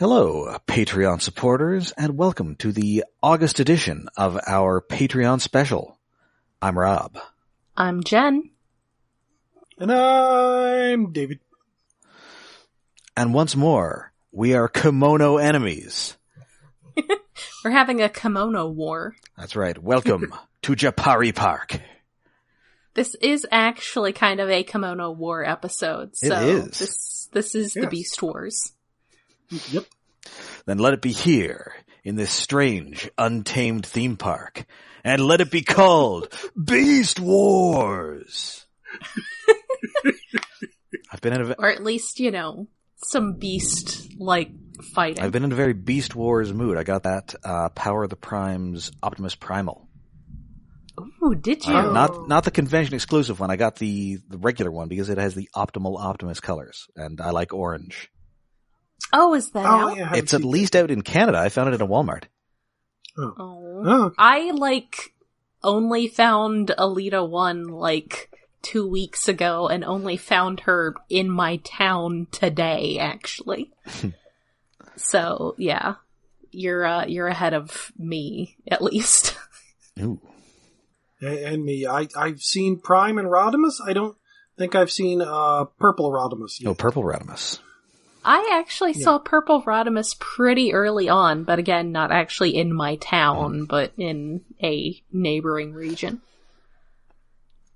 Hello, Patreon supporters, and welcome to the August edition of our Patreon special. I'm Rob. I'm Jen. And I'm David. And once more, we are Kemono enemies. We're having a Kemono war. That's right. Welcome to Japari Park. This is actually kind of a Kemono war episode. So it is. This is the Beast Wars. Yep. Then let it be here, in this strange, untamed theme park, and let it be called Beast Wars! I've been in or at least, some beast-like fighting. I've been in a very Beast Wars mood. I got that Power of the Prime's Optimus Primal. Ooh, did you? Not the convention exclusive one. I got the regular one because it has the optimal Optimus colors, and I like orange. Oh, is that out? Yeah, it's at least out in Canada. I found it at a Walmart. Oh. I, only found Alita 1, 2 weeks ago, and only found her in my town today, actually. So, yeah. You're ahead of me, at least. Ooh. And me. I've seen Prime and Rodimus. I don't think I've seen Purple Rodimus yet. Oh, Purple Rodimus. I actually saw Purple Rodimus pretty early on, but again, not actually in my town, but in a neighboring region.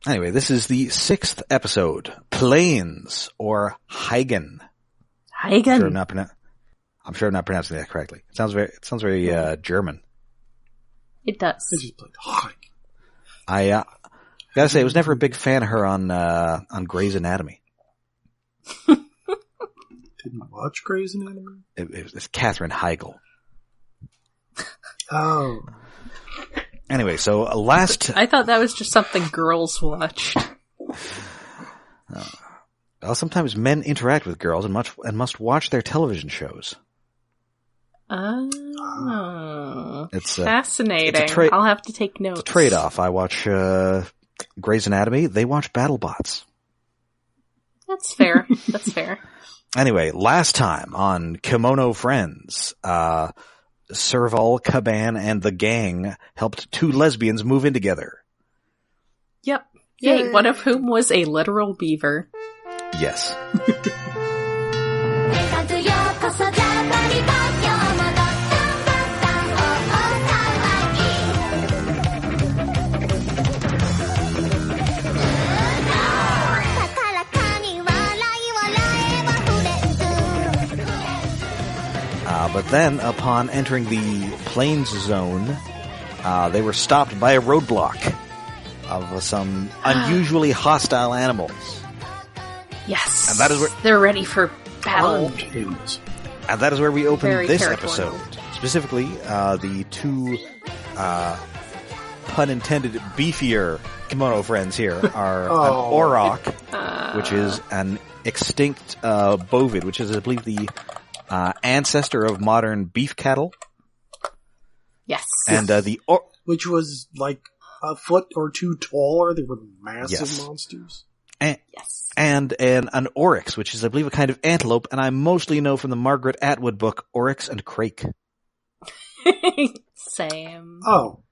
Anyway, this is the 6th episode, Plains, or Heigen. Heigen. I'm sure I'm not pronouncing that correctly. It sounds very German. It does. I just played Heigen. I gotta say, I was never a big fan of her on Grey's Anatomy. Didn't watch Grey's Anatomy? It's Katherine Heigl. Oh. Anyway, so last... I thought that was just something girls watched. Well, sometimes men interact with girls and must watch their television shows. Oh. It's fascinating. I'll have to take notes. It's a trade-off. I watch Grey's Anatomy. They watch BattleBots. That's fair. That's fair. Anyway, last time on Kemono Friends, Serval, Caban, and the gang helped 2 lesbians move in together. Yep. Yay, one of whom was a literal beaver. Yes. But then, upon entering the Plains zone, they were stopped by a roadblock of some unusually hostile animals. Yes. And that is where they're ready for battle. And that is where we open this territorial episode. Specifically, the 2, pun intended, beefier Kemono friends here are an auroch, which is an extinct bovid, which is, I believe, the ancestor of modern beef cattle. Yes. And which was a foot or 2 taller. They were massive monsters. And an oryx, which is, I believe, a kind of antelope, and I mostly know from the Margaret Atwood book, Oryx and Crake. Same. Oh.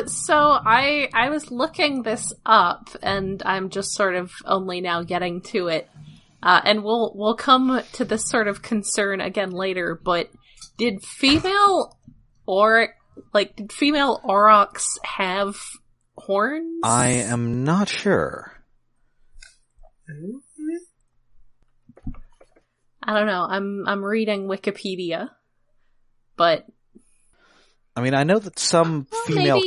So I was looking this up, and I'm just sort of only now getting to it. And we'll come to this sort of concern again later, but did female aurochs have horns? I am not sure. I don't know. I'm reading Wikipedia, but I mean, I know that some female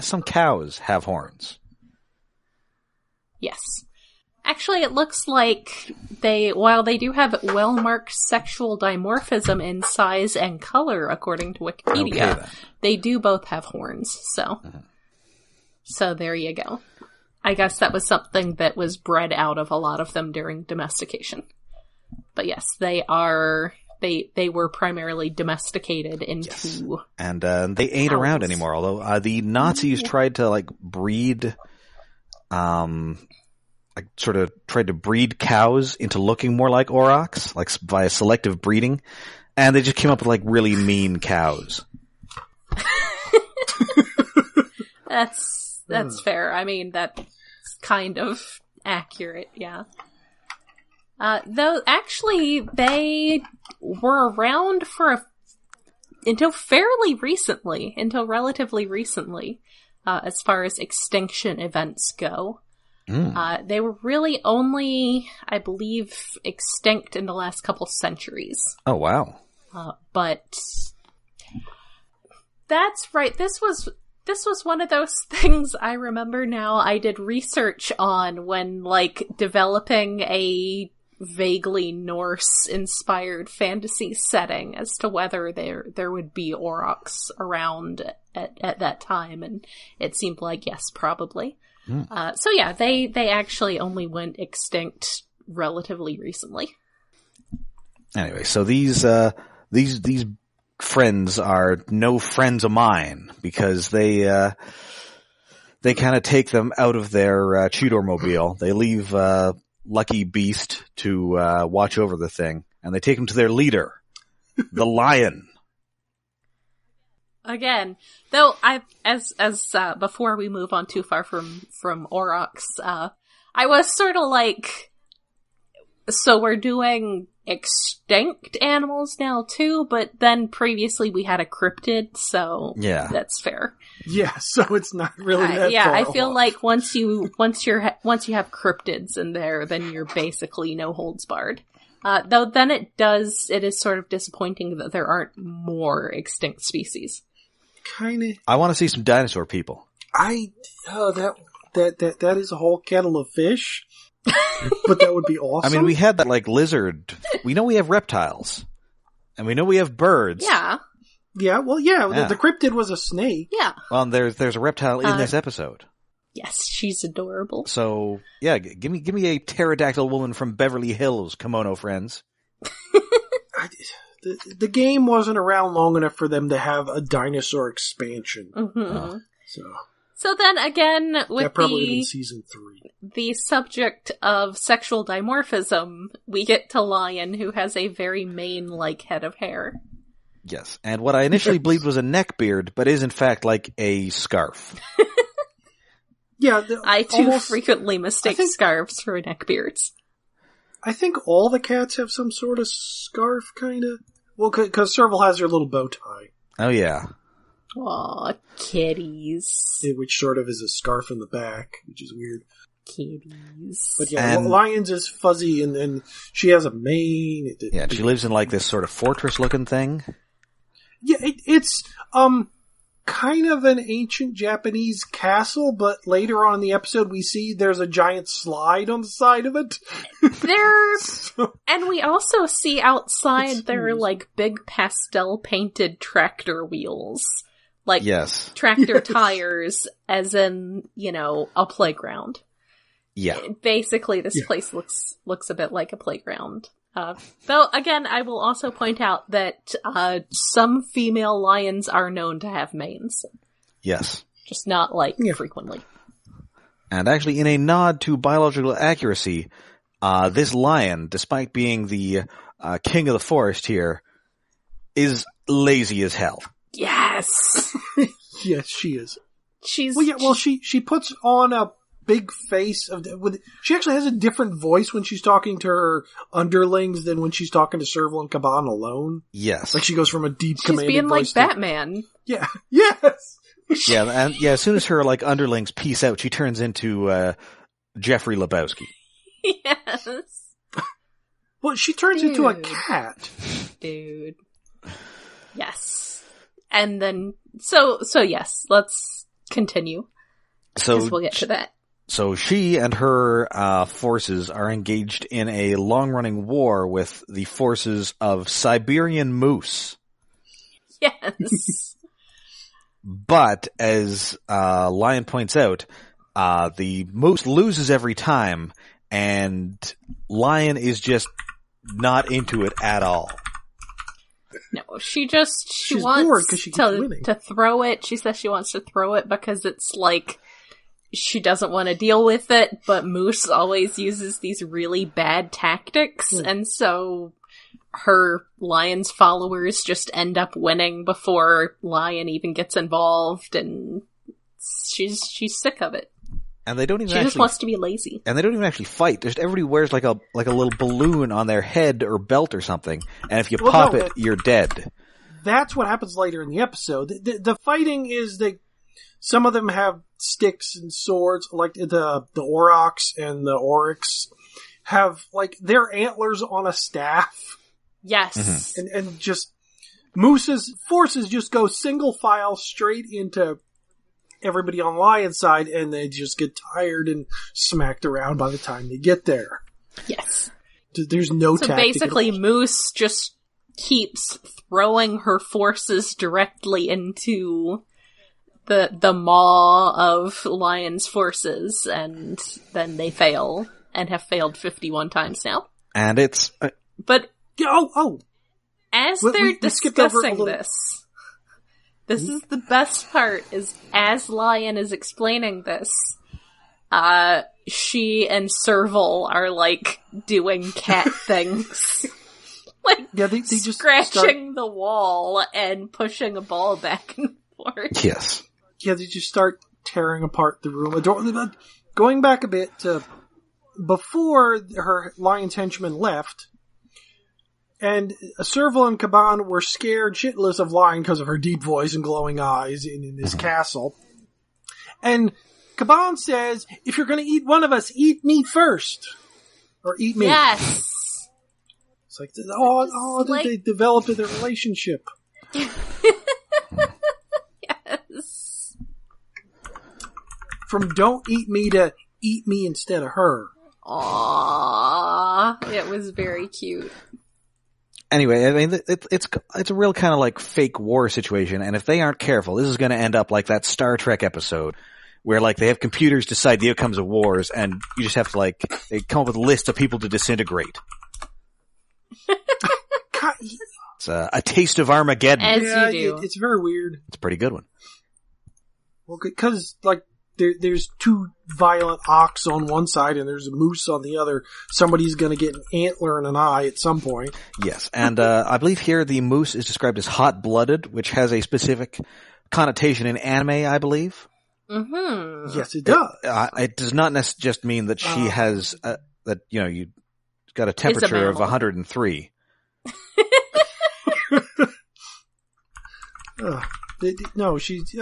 some cows have horns. Yes. Actually, it looks like while they do have well-marked sexual dimorphism in size and color, according to Wikipedia, they do both have horns, so. So there you go. I guess that was something that was bred out of a lot of them during domestication. But yes, they were primarily domesticated into... Yes. And they ain't around anymore, although the Nazis tried to, breed like sort of tried to breed cows into looking more like aurochs, like via selective breeding, and they just came up with like really mean cows. That's fair. I mean, that's kind of accurate, yeah. Though, actually, they were around until relatively recently, as far as extinction events go. They were really only, I believe, extinct in the last couple centuries. Oh, wow. But that's right. This was one of those things I remember now I did research on when, like, developing a vaguely Norse-inspired fantasy setting as to whether there would be aurochs around at that time, and it seemed like yes, probably. So yeah, they actually only went extinct relatively recently. Anyway, so these friends are no friends of mine because they kind of take them out of their Tudor mobile. They leave Lucky Beast to watch over the thing, and they take him to their leader, the lion. Again, though, as before we move on too far from aurochs, I was sort of like, so we're doing extinct animals now too, but then previously we had a cryptid, so yeah, that's fair. Yeah, so it's not really that yeah, far I feel off. like once you have cryptids in there, then you're basically no holds barred. Though then it is sort of disappointing that there aren't more extinct species. Kinda. I want to see some dinosaur people. That is a whole kettle of fish. But that would be awesome. I mean, we had that, like, lizard. We know we have reptiles. And we know we have birds. Yeah. Yeah, well, yeah. The cryptid was a snake. Yeah. Well, and there's a reptile in this episode. Yes, she's adorable. So, yeah, give me a pterodactyl woman from Beverly Hills, Kemono friends. The game wasn't around long enough for them to have a dinosaur expansion. Mm-hmm. So then again, with that probably been season 3. The subject of sexual dimorphism, we get to Lion, who has a very mane-like head of hair. Yes, and what I initially believed was a neck beard, but is in fact like a scarf. Yeah, I too frequently mistake scarves for neck beards. I think all the cats have some sort of scarf, kind of. Well, because Serval has her little bow tie. Oh, yeah. Aw, kitties. Which sort of is a scarf in the back, which is weird. Kitties. But yeah, Lion's is fuzzy, and she has a mane. Yeah, she lives in like this sort of fortress-looking thing. Yeah, it's kind of an ancient Japanese castle, but later on in the episode we see there's a giant slide on the side of it. And we also see outside there are like big pastel painted tractor wheels. Like tractor tires, as in, a playground. Yeah. Basically, this place looks a bit like a playground. Though, again, I will also point out that some female lions are known to have manes. Yes. Just not, frequently. And actually, in a nod to biological accuracy, this lion, despite being the king of the forest here, is lazy as hell. Yes! Yes, she is. She puts on a big face she actually has a different voice when she's talking to her underlings than when she's talking to Serval and Kaban alone. Yes. Like she goes from a deep commanding being voice like Batman. Yeah. Yes! Yeah, and as soon as her underlings peace out, she turns into Jeffrey Lebowski. Yes. Well, she turns into a cat. Dude. Yes. And then so yes, let's continue. So we'll get to that. So she and her forces are engaged in a long-running war with the forces of Siberian moose. Yes. But, as Lion points out, the moose loses every time, and Lion is just not into it at all. No, she wants to throw it. She says she wants to throw it because it's like she doesn't want to deal with it, but Moose always uses these really bad tactics, and so her Lion's followers just end up winning before Lion even gets involved, and she's sick of it. And they don't even She just wants to be lazy. And they don't even actually fight. Just everybody wears like a little balloon on their head or belt or something, and if you pop it, you're dead. That's what happens later in the episode. The fighting is that some of them have sticks and swords, like the Aurochs and the Oryx have like their antlers on a staff. Yes. And just Moose's forces just go single file straight into everybody on Lion's side, and they just get tired and smacked around by the time they get there. Yes. There's no So tactic basically Moose just keeps throwing her forces directly into the maw of Lion's forces, and then they fail, and have failed 51 times now. And it's... But... As We they're discussing this is the best part, is as Lion is explaining this, she and Serval are, like, doing cat things. Like, they just scratching the wall and pushing a ball back and forth. Yes. Yeah, they just start tearing apart the room. Going back a bit to before her Lion's henchmen left, and Serval and Caban were scared shitless of Lion because of her deep voice and glowing eyes in this castle. And Caban says, if you're going to eat one of us, eat me first. Or eat me. Yes. It's like, they developed their relationship. Yes. From don't eat me to eat me instead of her. Aww. It was very cute. Anyway, I mean, it's a real kind of like fake war situation, and if they aren't careful, this is going to end up like that Star Trek episode where like they have computers decide the outcomes of wars, and you just have to like they come up with a list of people to disintegrate. It's a taste of Armageddon. As you do. It's very weird. It's a pretty good one. Well, because like there's two violent ox on one side and there's a moose on the other. Somebody's going to get an antler and an eye at some point. Yes, and I believe here the moose is described as hot-blooded, which has a specific connotation in anime, I believe. Mm-hmm. Yes, it does. It does not just mean that she has that you got a temperature of 103. No, she's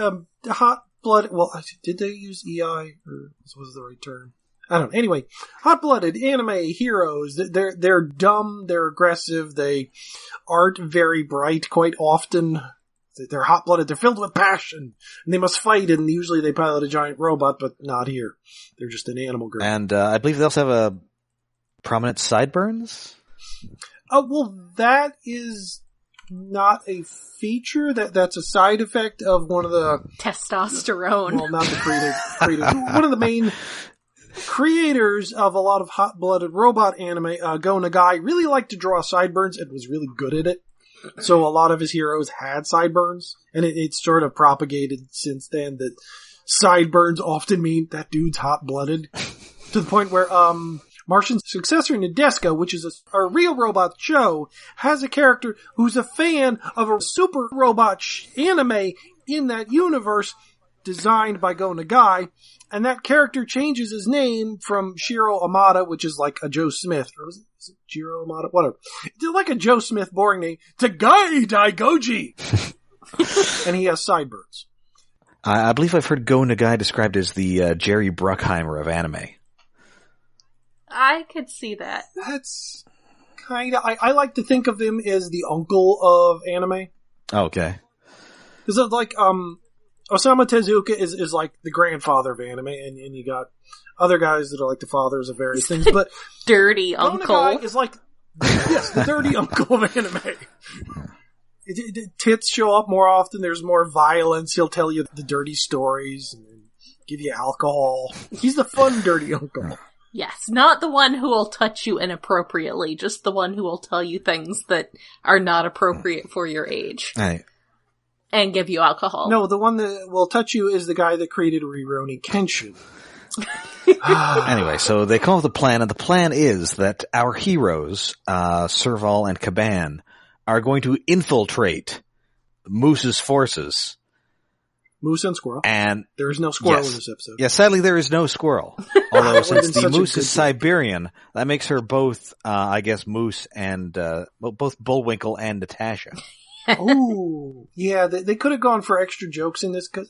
hot-blooded. Well, did they use EI, or was the right term? I don't know. Anyway, hot-blooded anime heroes. They're dumb. They're aggressive. They aren't very bright quite often. They're hot-blooded. They're filled with passion, and they must fight. And usually they pilot a giant robot, but not here. They're just an animal group. And I believe they also have a prominent sideburns. Oh, well, that is not a feature. That's a side effect of one of the testosterone. Well, not the creator. One of the main creators of a lot of hot-blooded robot anime, Go Nagai, really liked to draw sideburns and was really good at it. So a lot of his heroes had sideburns, and it's sort of propagated since then that sideburns often mean that dude's hot-blooded, to the point where Martian's successor, Nadesco, which is a real robot show, has a character who's a fan of a super robot anime in that universe designed by Go Nagai, and that character changes his name from Shiro Amada, which is like a Joe Smith, or is it Jiro Amada? Whatever. It's like a Joe Smith boring name, to Gai Daigoji! And he has sideburns. I believe I've heard Go Nagai described as the Jerry Bruckheimer of anime. I could see that. That's kind of... I like to think of him as the uncle of anime. Okay. Because like, Osamu Tezuka is like the grandfather of anime, and you got other guys that are like the fathers of various things, but... Dirty uncle. Nagai is like, yes, the dirty uncle of anime. Tits show up more often, there's more violence, he'll tell you the dirty stories, and give you alcohol. He's the fun dirty uncle. Yes, not the one who will touch you inappropriately, just the one who will tell you things that are not appropriate for your age. Right. And give you alcohol. No, the one that will touch you is the guy that created Rurouni Kenshin. Anyway, so they come up with a plan, and the plan is that our heroes, Serval and Caban, are going to infiltrate Moose's forces. Moose and squirrel. And there is no squirrel in this episode. Yeah, sadly there is no squirrel. Although since the moose is deal. Siberian, that makes her both, I guess, Moose and, both Bullwinkle and Natasha. Oh, yeah, they could have gone for extra jokes in this, because,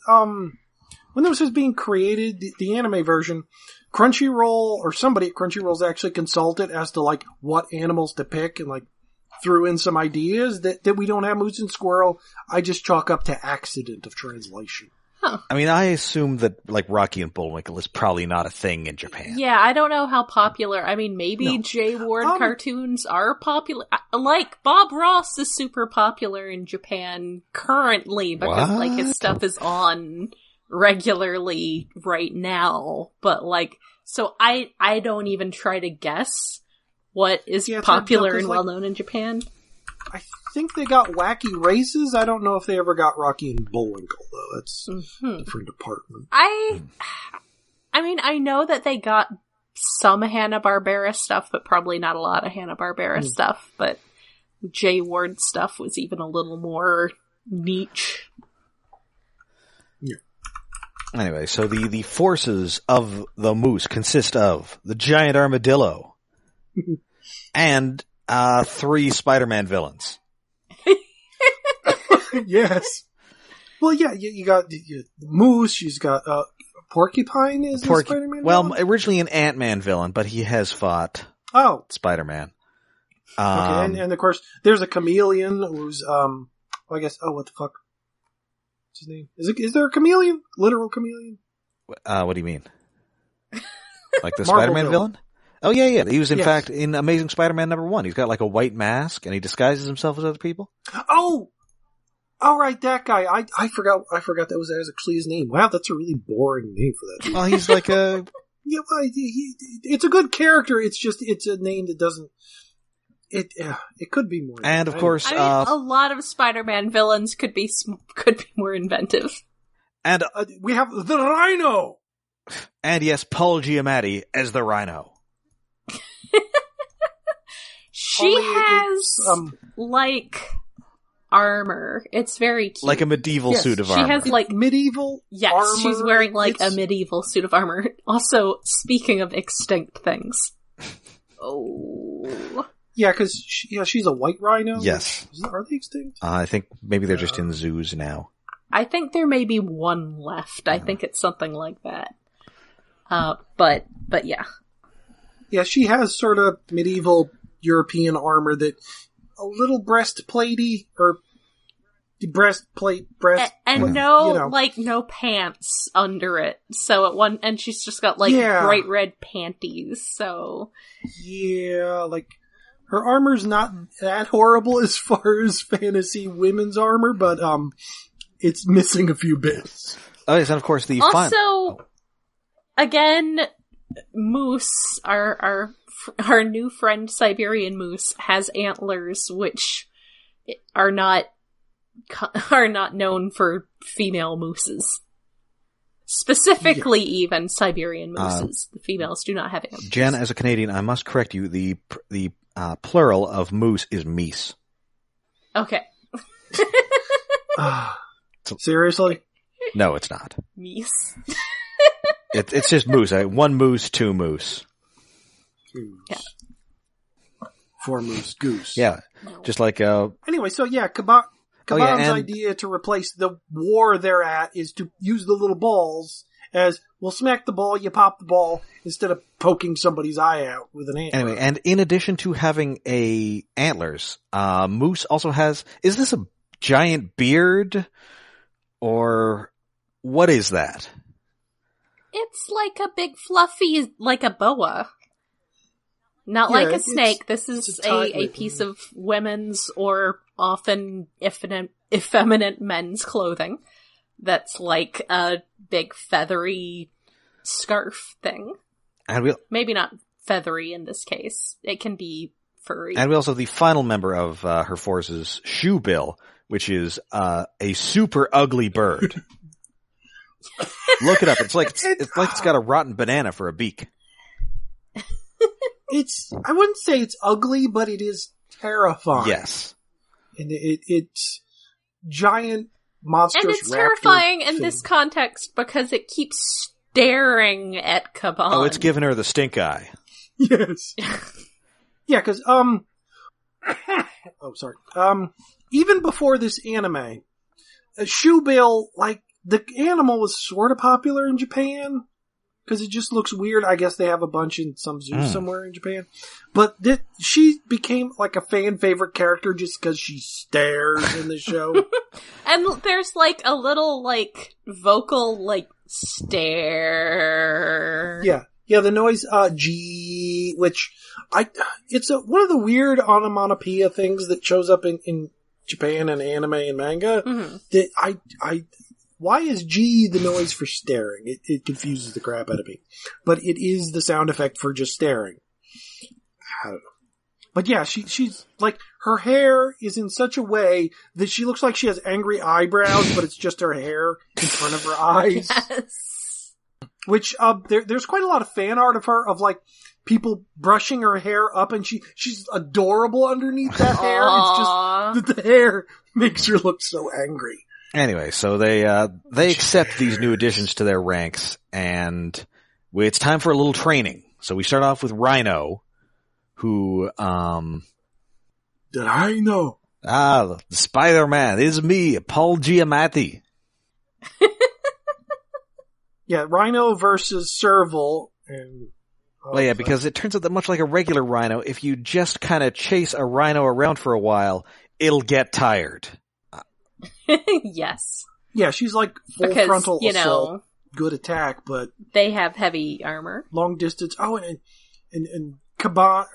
when this was being created, the anime version, Crunchyroll, or somebody at Crunchyroll's actually consulted as to, like, what animals to pick, and, like, threw in some ideas that we don't have moose and squirrel. I just chalk up to accident of translation. Huh. I mean, I assume that, like, Rocky and Bullwinkle is probably not a thing in Japan. Yeah, I don't know how popular. I mean, maybe J. Ward cartoons are popular. Like, Bob Ross is super popular in Japan currently because, like, his stuff is on regularly right now. But, like, so I don't even try to guess what is popular and well-known in Japan. I think they got Wacky Races. I don't know if they ever got Rocky and Bullwinkle, though. That's a different department. I mean, I know that they got some Hanna-Barbera stuff, but probably not a lot of Hanna-Barbera stuff. But J. Ward stuff was even a little more niche. Yeah. Anyway, so the forces of the moose consist of the giant armadillo and 3 Spider-Man villains. Yes. Well, yeah, you got the moose. You've got Porcupine is the Spider-Man villain? Originally an Ant-Man villain, but he has fought Spider-Man. Okay, and of course, there's a chameleon who's, I guess, what the fuck? What's his name? Is there a chameleon? Literal chameleon? What do you mean? Like the Marvel Spider-Man villain? Oh, yeah. He was, in fact, in Amazing Spider-Man #1. He's got, like, a white mask, and he disguises himself as other people. Oh! All right, that guy. I forgot that was actually his name. Wow, that's a really boring name for that. Well, he's like a... Yeah, well, it's a good character. It's just, it's a name that doesn't... It could be more. And, of course... I mean, a lot of Spider-Man villains could be more inventive. And we have the Rhino! And, yes, Paul Giamatti as the Rhino. She has, like, armor. It's very cute. Like a medieval suit of armor. She has, like... medieval Yes, she's wearing, like, a medieval suit of armor. Also, speaking of extinct things. Oh... Yeah, because she's a white rhino? Yes. Are they extinct? I think maybe they're just in zoos now. I think there may be one left. I think it's something like that. But yeah. Yeah, she has sort of medieval European armor that a little breastplatey or breastplate. And no pants under it. So and she's just got like bright red panties. So yeah, like her armor's not that horrible as far as fantasy women's armor, but it's missing a few bits. Oh yes, and of course the again, Moose, our new friend Siberian Moose, has antlers which are not known for female mooses. Specifically, even Siberian mooses. The females do not have antlers. Jen, as a Canadian, I must correct you. The plural of moose is meese. Okay. Seriously? No, it's not. Meese. It's just moose. One moose, two moose. Yeah. 4 moose, goose. Yeah, just like Anyway, so yeah, Kaban's idea to replace the war they're at is to use the little balls as, we'll smack the ball, you pop the ball, instead of poking somebody's eye out with an antler. Anyway, and in addition to having antlers, Moose also has, is this a giant beard? Or what is that? It's like a big fluffy, like a boa. Not like a snake. This is a piece of women's or often effeminate men's clothing that's like a big feathery scarf thing. And maybe not feathery in this case. It can be furry. And we also have the final member of her forces, Shoe Bill, which is a super ugly bird. Look it up. It's like it's got a rotten banana for a beak. I wouldn't say it's ugly, but it is terrifying. Yes. And it's giant, monstrous And it's raptor terrifying in thing. this context because it keeps staring at Kaban. Oh, it's giving her the stink eye. Yes. Yeah, because, oh, sorry. Even before this anime, Shoebill, like, the animal was sort of popular in Japan. Because it just looks weird. I guess they have a bunch in some zoo somewhere in Japan. But she became like a fan favorite character just because she stares in the show. And there's like a little like vocal like stare. Yeah. Yeah, the noise, G, which it's one of the weird onomatopoeia things that shows up in Japan and anime and manga. Mm-hmm. That why is G the noise for staring? It confuses the crap out of me. But it is the sound effect for just staring. I don't know. But yeah, she's like, her hair is in such a way that she looks like she has angry eyebrows, but it's just her hair in front of her eyes. Yes. Which, there's quite a lot of fan art of her, of like, people brushing her hair up, and she's adorable underneath that hair. It's just that the hair makes her look so angry. Anyway, so they accept these new additions to their ranks, and it's time for a little training. So we start off with Rhino, who, The Rhino. the Spider-Man, it is me, Paul Giamatti. Yeah, Rhino versus Serval, and... Well, yeah, because it turns out that much like a regular rhino, if you just kind of chase a rhino around for a while, it'll get tired. Yes. Yeah, she's like full Because, frontal you assault, know, good attack, but they have heavy armor. long distance. Oh, and Kaban,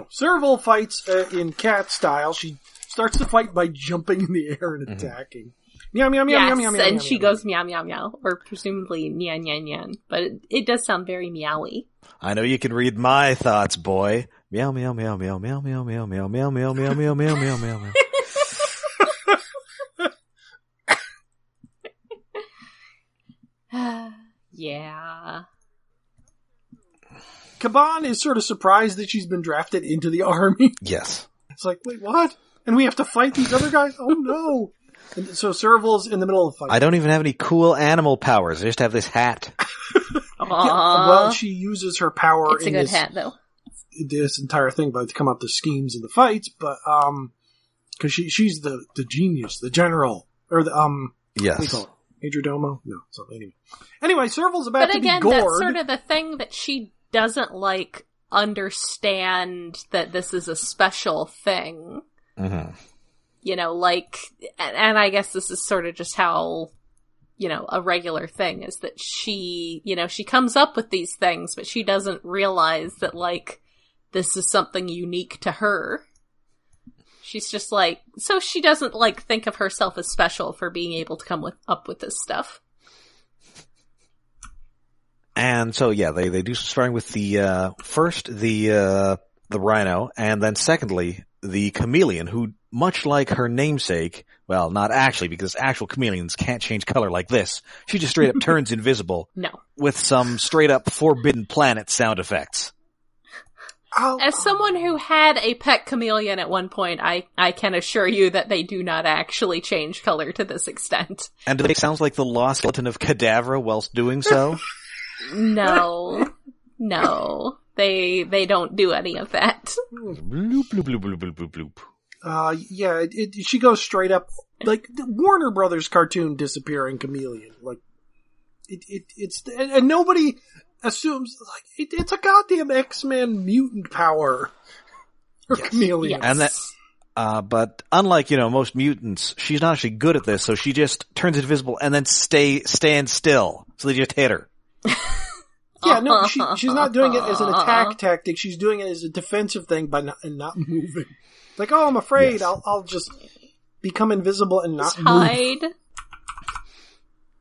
Serval fights in cat style. She starts the fight by jumping in the air and attacking. Meow, meow, meow, Yes, meow, meow, meow. and meow, she meow, goes meow, meow, meow, or presumably nyan, nyan, nyan. But it does sound very meowy. I know you can read my thoughts, boy. Meow, meow, meow, meow, meow, meow, meow, meow, meow, meow, meow, meow, meow, meow, meow, meow. Yeah. Kaban is sort of surprised that she's been drafted into the army. Yes. It's like, wait, what? And we have to fight these other guys? Oh no. And so Serval's in the middle of the fight. I don't even have any cool animal powers. I just have this hat. Yeah, well, she uses her power It's a in good hat, though. this entire thing by to come up with schemes in the fights, but because she's the genius, the general, or the Yes. what do you call it? Major Domo? No, something. Anyway, Serval's about But to again, be gored. that's sort of the thing that she doesn't like understand that this is a special thing. Mm-hmm. You know, like, and I guess this is sort of just how, you know, a regular thing is that she, you know, she comes up with these things, but she doesn't realize that, like, this is something unique to her. She's just like, so she doesn't, like, think of herself as special for being able to come up with this stuff. And so, yeah, they do some sparring with first the rhino, and then secondly, the chameleon, who, much like her namesake, well, not actually, because actual chameleons can't change color like this. She just straight up turns invisible. No. With some straight up Forbidden Planet sound effects. As someone who had a pet chameleon at one point, I can assure you that they do not actually change color to this extent. And do they sound like the lost skeleton of Cadavra whilst doing so? No. No. They don't do any of that. Bloop, bloop, bloop, bloop, bloop, bloop, bloop. Yeah, she goes straight up, like, the Warner Brothers cartoon disappearing chameleon. Like, it's, and nobody assumes, like, it's a goddamn X-Men mutant power. Or Yes. chameleon. Yes. And that, but unlike, most mutants, she's not actually good at this, so she just turns invisible and then stands still. So they just hit her. Yeah, no, she's not doing it as an attack tactic. She's doing it as a defensive thing by not moving. Like, oh, I'm afraid. Yes. I'll just become invisible and not Just move. hide.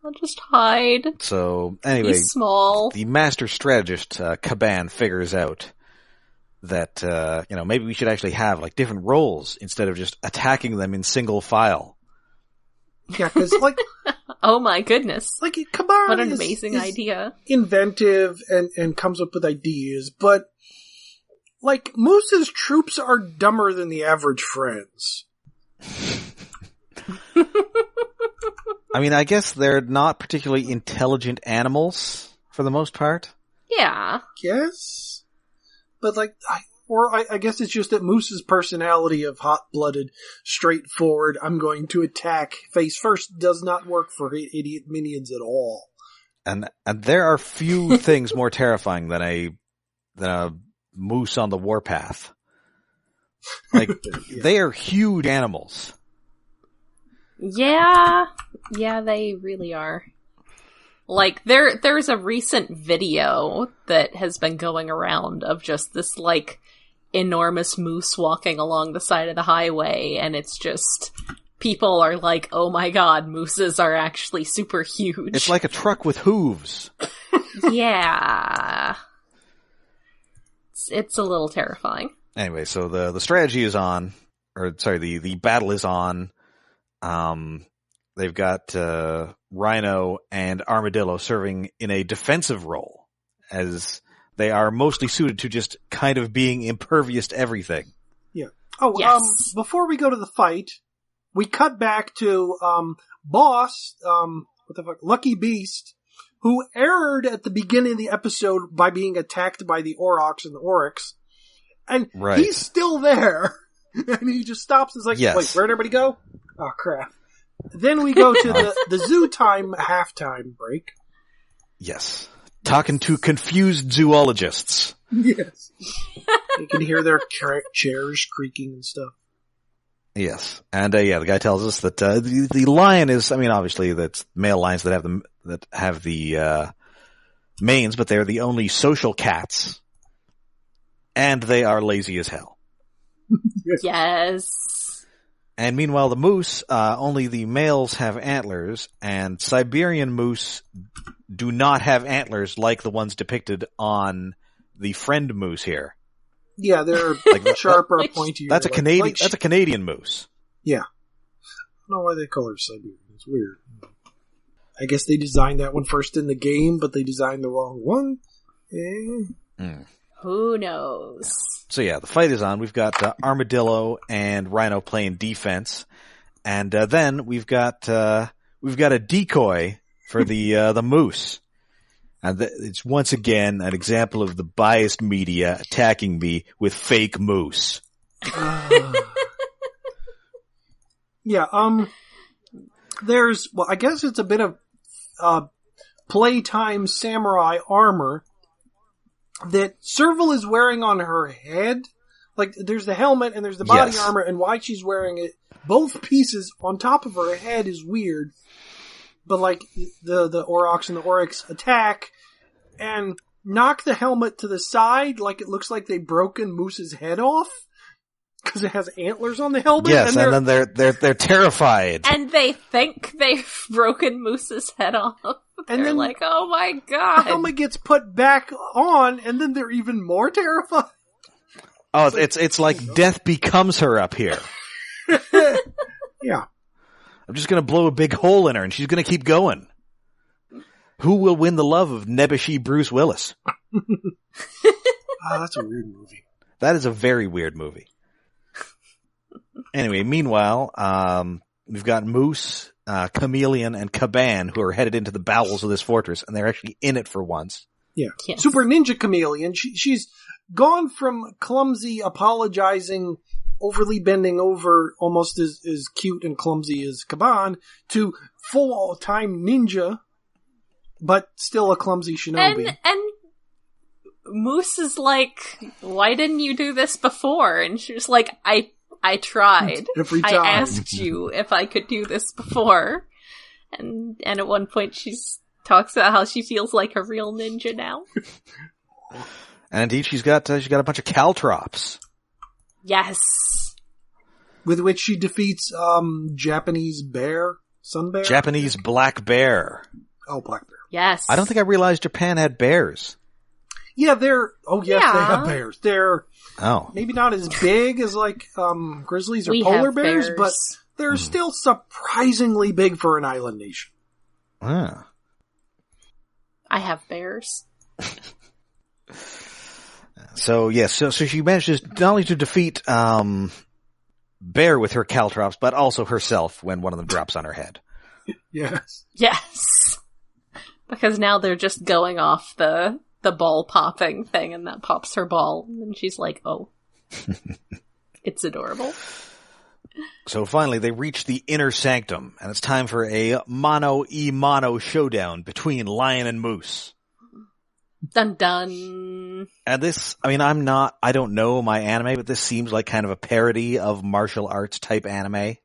I'll just hide. So, anyway, Be small. the master strategist, Kaban, figures out that, maybe we should actually have, like, different roles instead of just attacking them in single file. Yeah, because, like... Oh my goodness. Like, Kaban what an amazing idea. Inventive and comes up with ideas, but, like, Moose's troops are dumber than the average friends. I mean, I guess they're not particularly intelligent animals, for the most part. Yeah. Yes. But, like, I guess it's just that Moose's personality of hot-blooded, straightforward, I'm going to attack face first does not work for idiot minions at all. And there are few things more terrifying than a moose on the warpath. Like, Yeah. they are huge animals. Yeah, they really are. Like, there's a recent video that has been going around of just this, like, enormous moose walking along the side of the highway, and it's just, people are like, oh my god, mooses are actually super huge. It's like a truck with hooves. Yeah. It's a little terrifying. Anyway, so the strategy is on, or sorry, the battle is on. They've got Rhino and Armadillo serving in a defensive role, as they are mostly suited to just kind of being impervious to everything. Yeah. Oh, yes. Before we go to the fight, we cut back to Boss, what the fuck, Lucky Beast, who erred at the beginning of the episode by being attacked by the Aurochs and the Oryx, and Right. he's still there, and he just stops and is like, Yes. wait, where'd everybody go? Oh, crap. Then we go to the zoo time halftime break. Yes. Talking to confused zoologists. Yes. You can hear their chairs creaking and stuff. Yes. And the guy tells us that the lion is, I mean, obviously that's male lions that have the manes, but they're the only social cats. And they are lazy as hell. Yes. And meanwhile, the moose, only the males have antlers, and Siberian moose do not have antlers like the ones depicted on the friend moose here. Yeah, they're sharper, pointier. That's a Canadian moose. Yeah. I don't know why they color Siberian. It's weird. I guess they designed that one first in the game, but they designed the wrong one. Who knows? So yeah, the fight is on. We've got Armadillo and Rhino playing defense, and then we've got a decoy for the moose, and it's once again an example of the biased media attacking me with fake moose. Yeah. There's, well, I guess it's a bit of playtime samurai armor that Serval is wearing on her head. Like, there's the helmet and there's the body armor, and why she's wearing it, both pieces on top of her head is weird. But, like, the Aurochs and the Oryx attack and knock the helmet to the side, like it looks like they've broken Moose's head off. Because it has antlers on the helmet. Yes, and then they're terrified. And they think they've broken Moose's head off. And they're then like, oh my god. The helmet gets put back on, and then they're even more terrified. Oh, it's like death becomes her up here. Yeah. I'm just gonna blow a big hole in her, and she's gonna keep going. Who will win the love of Nebuchadnezzar Bruce Willis? That's a weird movie. That is a very weird movie. Anyway, meanwhile, we've got Moose, Chameleon, and Caban who are headed into the bowels of this fortress, and they're actually in it for once. Yeah. Yes. Super Ninja Chameleon. She's gone from clumsy, apologizing, overly bending over, almost as cute and clumsy as Caban, to full-time ninja, but still a clumsy shinobi. And Moose is like, why didn't you do this before? And she was like, I tried. Every time. I asked you if I could do this before. And at one point she talks about how she feels like a real ninja now. And indeed, she's got a bunch of caltrops. Yes. With which she defeats, Japanese bear? Sun bear? Japanese black bear. Oh, black bear. Yes. I don't think I realized Japan had bears. Yeah, they have bears. They're Oh. maybe not as big as like grizzlies or We polar have bears, but they're still surprisingly big for an island nation. Ah. I have bears. So yes, so she manages not only to defeat Bear with her caltrops, but also herself when one of them drops on her head. Yes. Yes. Because now they're just going off the ball popping thing, and that pops her ball, and she's like, oh. It's adorable. So finally, they reach the inner sanctum, and it's time for a mano-a-mano showdown between Lion and Moose. Dun dun. And this, I mean, I don't know my anime, but this seems like kind of a parody of martial arts type anime.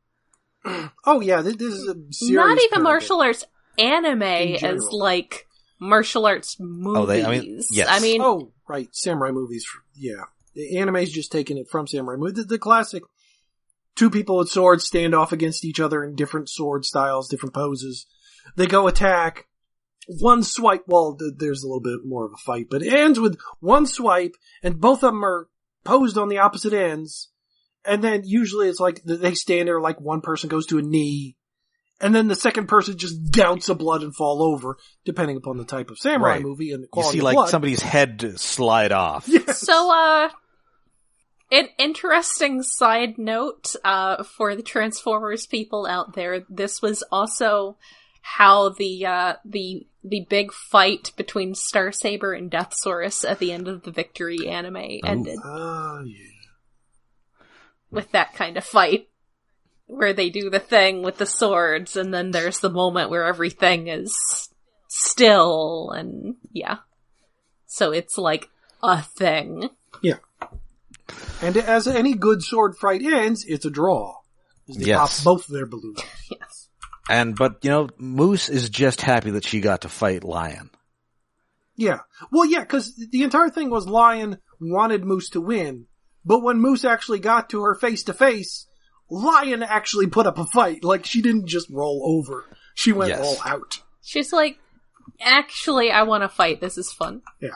Oh yeah, this is a serious Not even parody. martial arts anime as like martial arts movies. Yes. Oh, right, samurai movies. Yeah. The anime's just taking it from samurai movies. The classic two people with swords stand off against each other in different sword styles, different poses. They go attack. One swipe, well, there's a little bit more of a fight, but it ends with one swipe, and both of them are posed on the opposite ends. And then usually it's like they stand there like one person goes to a knee, and then the second person just gouts of blood and fall over, depending upon the type of samurai movie and the quality you see of like blood. somebody's head slide off. Yes. So, an interesting side note, for the Transformers people out there, this was also how the big fight between Starsaber and Deathsaurus at the end of the Victory anime ended. Oh, yeah. With that kind of fight. Where they do the thing with the swords, and then there's the moment where everything is still, and yeah. So it's like a thing. Yeah. And as any good sword fight ends, it's a draw. They pop both of their balloons. Yes. But Moose is just happy that she got to fight Lion. Yeah. Well, yeah, because the entire thing was Lion wanted Moose to win, but when Moose actually got to her face to face, Lion actually put up a fight. Like, she didn't just roll over. She went all out. She's like, actually, I want to fight. This is fun. Yeah.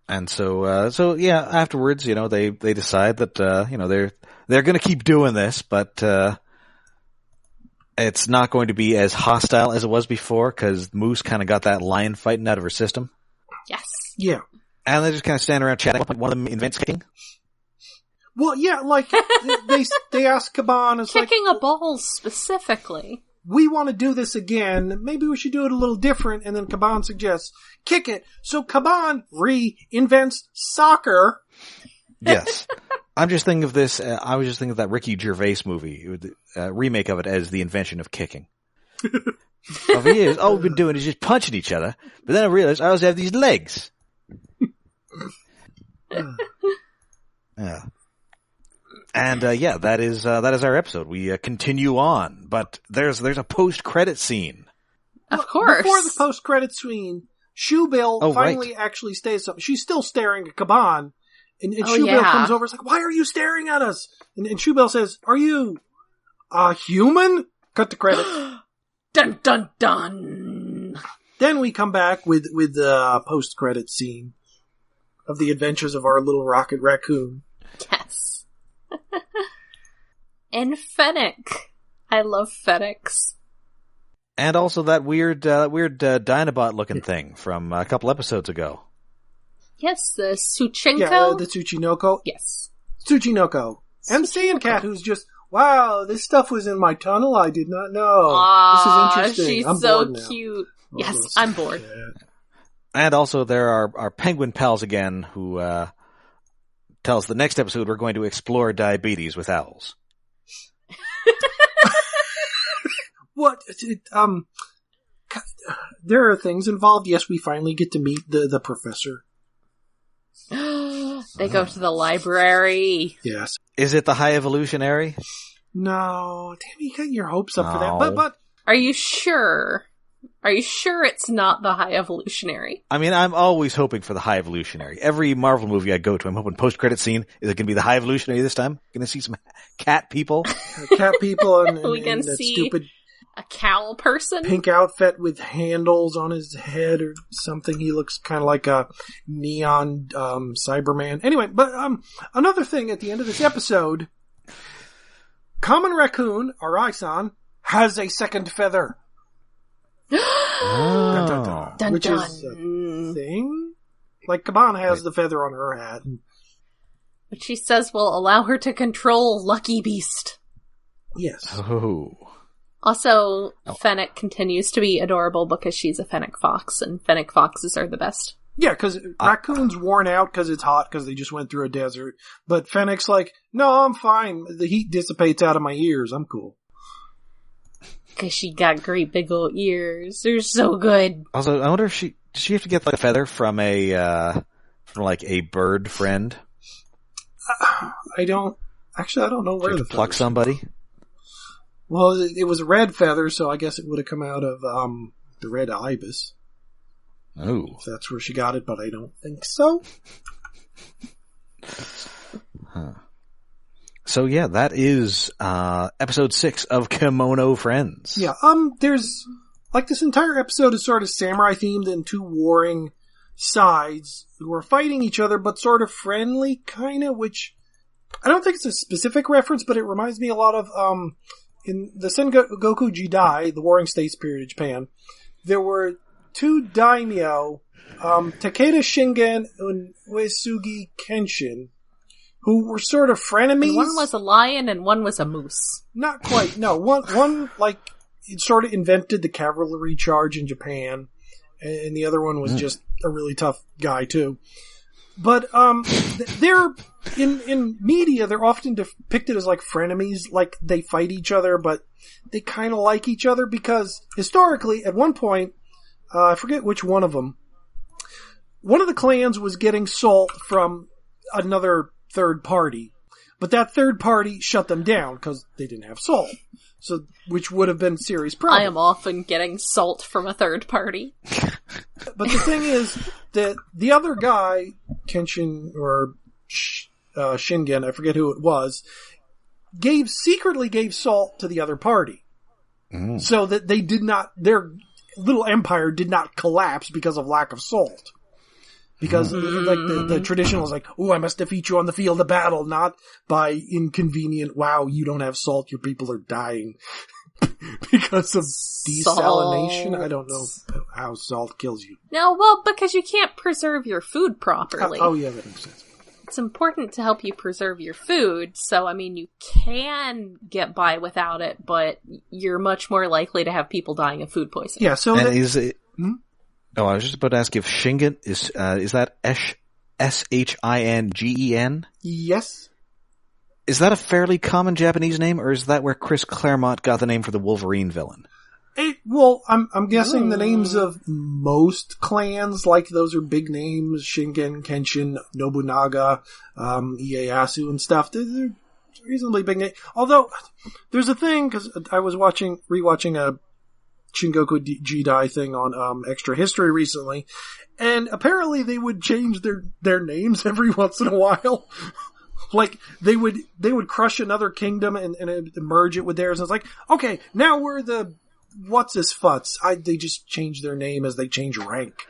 And so afterwards, they decide that, they're gonna keep doing this, but, it's not going to be as hostile as it was before, because Moose kind of got that lion fighting out of her system. Yes. Yeah. And they just kind of stand around chatting. One of them invents kicking. Well, yeah, like, they ask Kaban, it's Kicking like, a ball specifically. we want to do this again. Maybe we should do it a little different. And then Kaban suggests, kick it. So Kaban reinvents soccer. Yes. I'm just thinking of this, I was just thinking of that Ricky Gervais movie, remake of it as The Invention of Kicking. For years, all we've been doing is just punching each other, but then I realized I also have these legs. Yeah. And, that is our episode. We, continue on, but there's a post-credit scene. Of course. Before the post-credit scene, Shoebill finally actually stays up. She's still staring at Kaban, and Shoebill comes over, it's like, why are you staring at us? And Shoebill says, are you a human? Cut the credits. Dun dun dun. Then we come back with the post-credit scene of the adventures of our little rocket raccoon. Yes. And Fennec. I love Fennecs. And also that weird Dinobot looking thing from a couple episodes ago. Yes, the Tsuchinko. Yeah, the Tsuchinoko. Yes. Tsuchinoko. And the Saiyan Cat, who's just, wow, this stuff was in my tunnel, I did not know. This is interesting. She's I'm so bored now. cute. Yes, I'm bored. And also there are our penguin pals again who tell us the next episode we're going to explore diabetes with owls. What? There are things involved. Yes, we finally get to meet the professor. They go to the library. Yes. Is it the High Evolutionary? No, damn, you got your hopes up for that. But Are you sure? Are you sure it's not the High Evolutionary? I mean, I'm always hoping for the High Evolutionary. Every Marvel movie I go to, I'm hoping post-credit scene, is it going to be the High Evolutionary this time? Going to see some cat people? Cat people and We can that see stupid a cow person? pink outfit with handles on his head or something. He looks kind of like a neon Cyberman. Anyway, but another thing at the end of this episode, common raccoon, our Iacon, has a second feather. Dun, dun, dun. Dun, Which dun. is a thing? Like, Kaban has the feather on her hat. Which she says will allow her to control Lucky Beast. Yes. Oh. Also, Fennec continues to be adorable because she's a Fennec Fox, and Fennec Foxes are the best. Yeah, because raccoon's worn out because it's hot because they just went through a desert. But Fennec's like, no, I'm fine. The heat dissipates out of my ears. I'm cool. Because she got great big old ears. They're so good. Also, I wonder if does she have to get like a feather from a bird friend? I don't know where the pluck somebody. Well, it was a red feather, so I guess it would have come out of the red ibis. Oh, if that's where she got it, but I don't think so. Huh. So yeah, that is episode 6 of Kemono Friends. Yeah, there's like this entire episode is sort of samurai themed and two warring sides who are fighting each other, but sort of friendly, kind of. Which I don't think it's a specific reference, but it reminds me a lot of in the Sengoku Jidai, the Warring States period of Japan. There were two daimyo, Takeda Shingen and Uesugi Kenshin, who were sort of frenemies. And one was a lion and one was a moose. Not quite, no. One like, it sort of invented the cavalry charge in Japan, and the other one was just a really tough guy, too. But, they're, in media, they're often depicted as like frenemies, like they fight each other, but they kind of like each other because, historically, at one point, I forget which one of them, one of the clans was getting salt from another third party, but that third party shut them down because they didn't have salt. So, which would have been a serious problem. I am often getting salt from a third party. But the thing is that the other guy, Kenshin or Shingen, I forget who it was, secretly gave salt to the other party. So that they did not, their little empire did not collapse because of lack of salt. Because, like, the tradition was like, oh, I must defeat you on the field of battle, not by inconvenient, wow, you don't have salt, your people are dying. Because of desalination? Salt. I don't know how salt kills you. No, well, because you can't preserve your food properly. Oh, yeah, that makes sense. It's important to help you preserve your food, so, I mean, you can get by without it, but you're much more likely to have people dying of food poisoning. Yeah, so... And is it... Oh, I was just about to ask if Shingen is that Shingen? Yes. Is that a fairly common Japanese name, or is that where Chris Claremont got the name for the Wolverine villain? Well, I'm guessing the names of most clans, like those are big names, Shingen, Kenshin, Nobunaga, Ieyasu and stuff. They're reasonably big names. Although, there's a thing, because I was rewatching a Shingoku Jidai thing on Extra History recently, and apparently they would change their names every once in a while. Like, they would crush another kingdom and merge it with theirs, and it's like, okay, now we're the what's-his-futs. They just change their name as they change rank.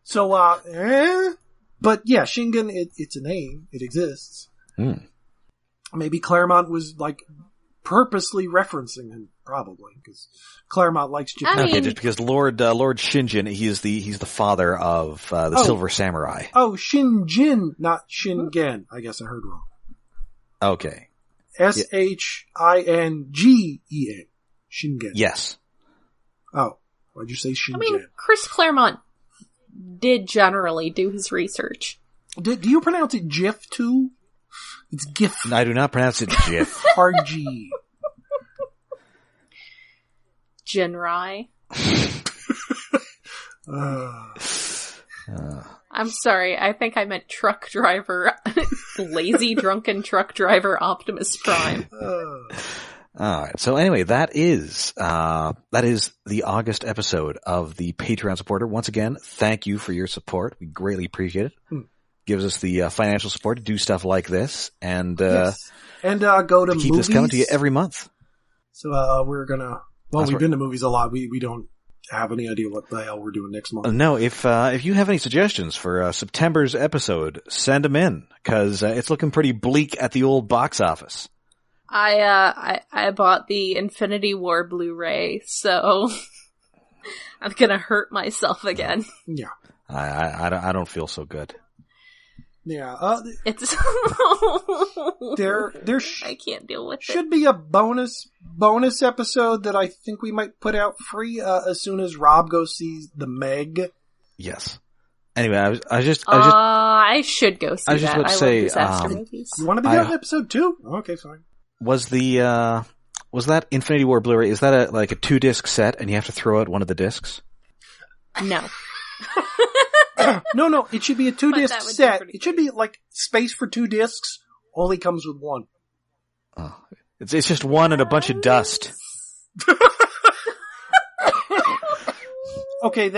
So, but yeah, Shingen, it's a name. It exists. Maybe Claremont was, like, purposely referencing him, probably, because Claremont likes Japan. Okay, just because Lord Shinjin, he's the father of the Silver Samurai. Oh, Shinjin, not Shingen. I guess I heard wrong. Okay. Shingen. Shingen. Yes. Oh, why'd you say Shingen? I mean, Chris Claremont did generally do his research. Do you pronounce it GIF too? It's GIF. I do not pronounce it GIF. Hard G. Jinrai. I'm sorry, I think I meant truck driver. Lazy, drunken truck driver Optimus Prime. Alright, so anyway, that is the August episode of the Patreon supporter. Once again, thank you for your support. We greatly appreciate it. Gives us the financial support to do stuff like this, and yes. And go to keep movies. this coming to you every month. So we're gonna. Well, we've been to movies a lot. We don't have any idea what the hell we're doing next month. No, if you have any suggestions for September's episode, send them in, because it's looking pretty bleak at the old box office. I bought the Infinity War Blu-ray, so I'm gonna hurt myself again. Yeah. I don't feel so good. Yeah. It's I can't deal with it. Should be a bonus episode that I think we might put out free as soon as Rob goes see the Meg. Yes. Anyway, I should go see that. I just would love say, disaster movies. You want to be on episode 2? Okay, fine. Was that Infinity War Blu-ray? Is that like a 2-disc set, and you have to throw out one of the discs? No. No, it should be a 2-disc set. It should be like space for 2 discs, only comes with one. Oh. It's just one and a bunch of dust. Okay,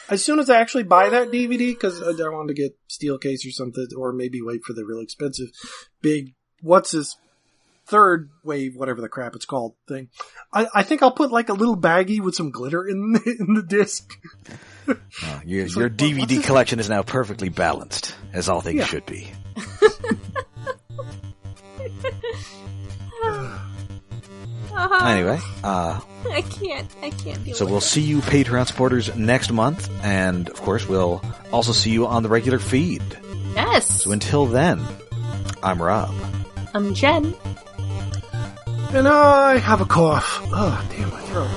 as soon as I actually buy that DVD, because I wanted to get steel case or something, or maybe wait for the really expensive big, what's this, third wave, whatever the crap it's called thing. I think I'll put like a little baggie with some glitter in the disc. Your DVD collection is now perfectly balanced, as all things should be. Anyway, I can't deal so with we'll see you Patreon supporters next month, and of course we'll also see you on the regular feed. Yes. So until then, I'm Rob. I'm Jen. And I have a cough. Oh, damn my throat.